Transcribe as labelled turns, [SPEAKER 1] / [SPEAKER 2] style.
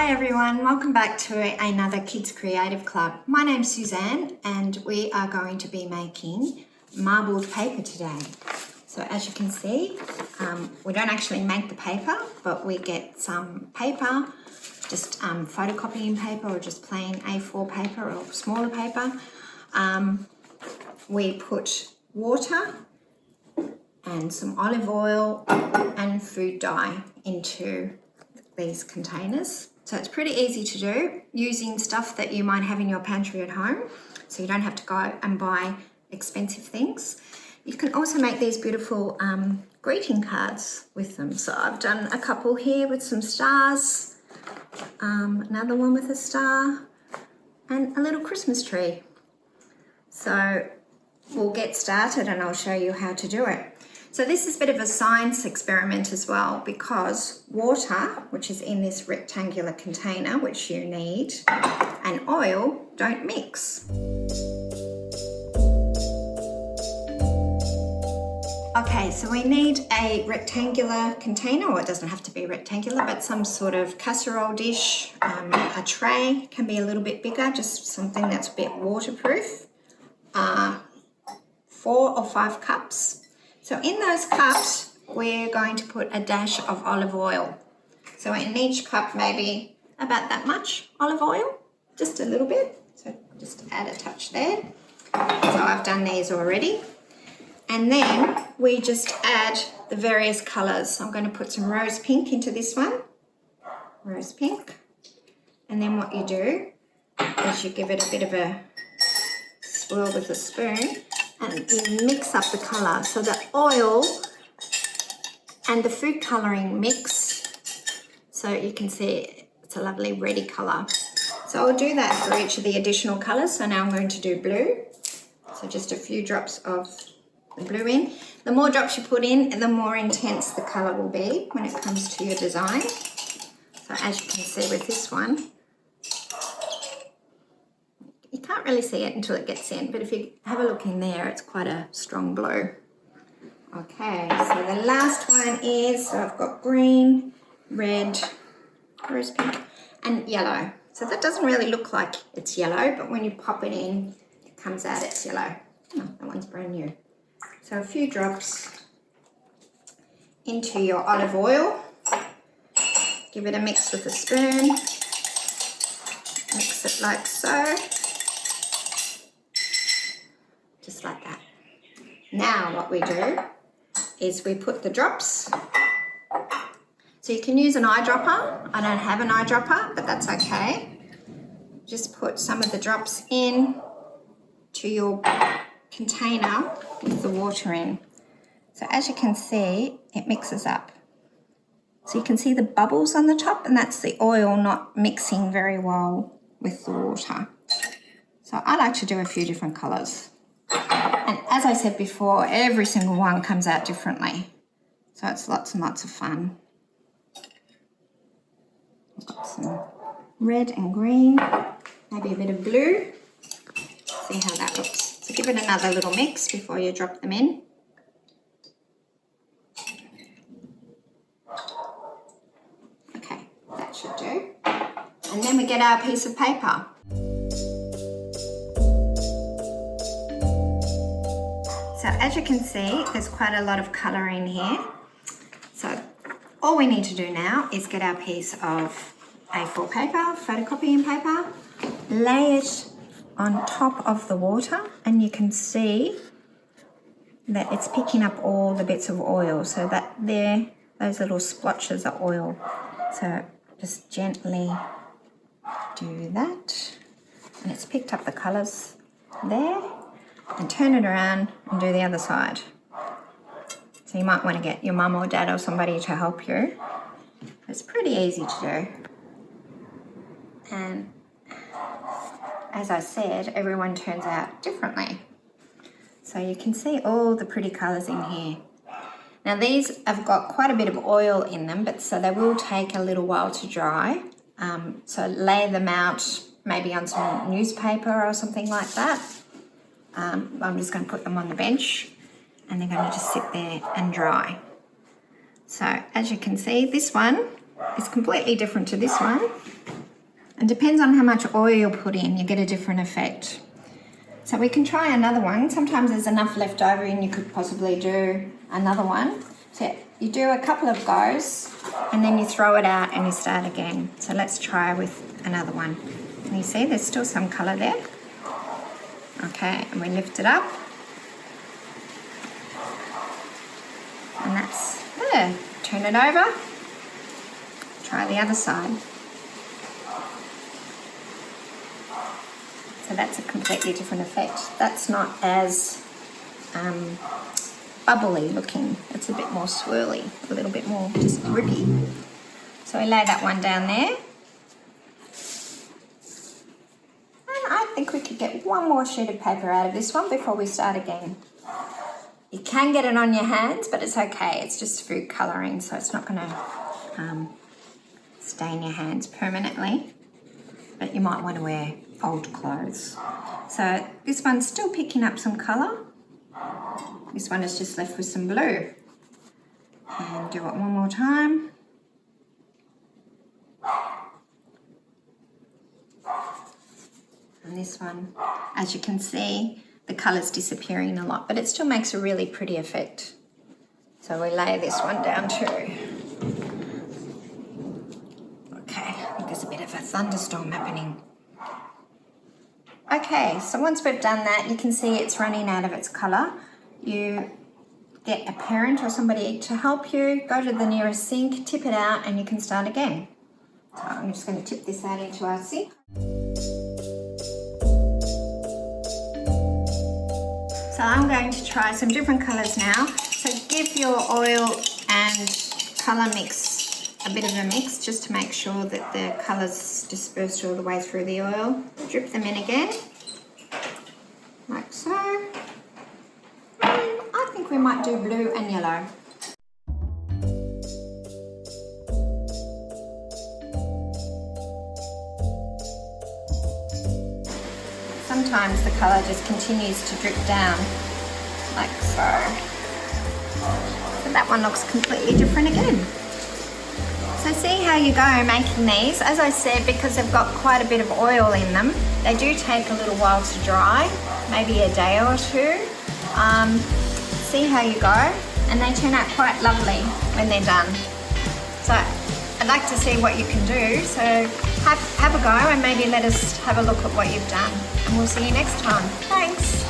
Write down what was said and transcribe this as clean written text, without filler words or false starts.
[SPEAKER 1] Hi everyone, welcome back to another Kids Creative Club. My name's Suzanne and we are going to be making marbled paper today. So as you can see, we don't actually make the paper, but we get some paper, just photocopying paper or just plain A4 paper or smaller paper. We put water and some olive oil and food dye into these containers. So it's pretty easy to do using stuff that you might have in your pantry at home, so you don't have to go and buy expensive things. You can also make these beautiful greeting cards with them. So I've done a couple here with some stars, another one with a star, and a little Christmas tree. So we'll get started and I'll show you how to do it. So this is a bit of a science experiment as well, because water, which is in this rectangular container, which you need, and oil don't mix. Okay, so we need a rectangular container, or it doesn't have to be rectangular, but some sort of casserole dish, a tray can be a little bit bigger, just something that's a bit waterproof, 4 or 5 cups. So in those cups, we're going to put a dash of olive oil. So in each cup, maybe about that much olive oil, just a little bit. So just add a touch there. So I've done these already. And then we just add the various colors. I'm going to put some rose pink into this one. Rose pink. And then what you do is you give it a bit of a swirl with a spoon. And you mix up the colour so the oil and the food colouring mix, so you can see it's a lovely reddy colour. So I'll do that for each of the additional colours. So now I'm going to do blue. So just a few drops of the blue in. The more drops you put in, the more intense the colour will be when it comes to your design. So as you can see with this one, you can't really see it until it gets in, but if you have a look in there, it's quite a strong blue. Okay, so the last one is, so I've got green, red, rose pink, and yellow. So that doesn't really look like it's yellow, but when you pop it in, it comes out, it's yellow. Oh, that one's brand new. So a few drops into your olive oil. Give it a mix with a spoon. Mix it like so. Just like that. Now what we do is we put the drops. So you can use an eyedropper. I don't have an eyedropper, but that's okay. Just put some of the drops in to your container with the water in. So as you can see, it mixes up. So you can see the bubbles on the top, and that's the oil not mixing very well with the water. So I like to do a few different colours. And as I said before, every single one comes out differently. So it's lots and lots of fun. I've got some red and green, maybe a bit of blue. See how that looks. So give it another little mix before you drop them in. Okay, that should do. And then we get our piece of paper. So as you can see, there's quite a lot of colour in here. So all we need to do now is get our piece of A4 paper, photocopying paper, lay it on top of the water, and you can see that it's picking up all the bits of oil. So that there, those little splotches are oil. So just gently do that. And it's picked up the colours there. And turn it around and do the other side. So you might want to get your mum or dad or somebody to help you. It's pretty easy to do. And as I said, everyone turns out differently. So you can see all the pretty colours in here. Now these have got quite a bit of oil in them, but so they will take a little while to dry. So lay them out maybe on some newspaper or something like that. I'm just going to put them on the bench and they're going to just sit there and dry. So as you can see, this one is completely different to this one. And depends on how much oil you put in, you get a different effect. So we can try another one. Sometimes there's enough left over and you could possibly do another one. So you do a couple of goes and then you throw it out and you start again. So let's try with another one. And you see there's still some colour there. Okay, and we lift it up. And that's there. Turn it over. Try the other side. So that's a completely different effect. That's not as bubbly looking. It's a bit more swirly, a little bit more just grippy. So we lay that one down there. And I think we could get one more sheet of paper out of this one before we start again. You can get it on your hands, but it's okay. It's just food colouring, so it's not going to stain your hands permanently. But you might want to wear old clothes. So this one's still picking up some colour. This one is just left with some blue. And do it one more time. And this one, as you can see, the colour's disappearing a lot, but it still makes a really pretty effect. So we lay this one down too. Okay, I think there's a bit of a thunderstorm happening. Okay, so once we've done that, you can see it's running out of its colour. You get a parent or somebody to help you, go to the nearest sink, tip it out, and you can start again. So I'm just going to tip this out into our sink. So I'm going to try some different colours now. So give your oil and colour mix a bit of a mix just to make sure that the colours dispersed all the way through the oil. Drip them in again, like so. And I think we might do blue and yellow. Sometimes the colour just continues to drip down, like so. But that one looks completely different again. So see how you go making these. As I said, because they've got quite a bit of oil in them, they do take a little while to dry, maybe a day or two. See how you go, and they turn out quite lovely when they're done. So I'd like to see what you can do, so have a go and maybe let us have a look at what you've done, and we'll see you next time. Thanks.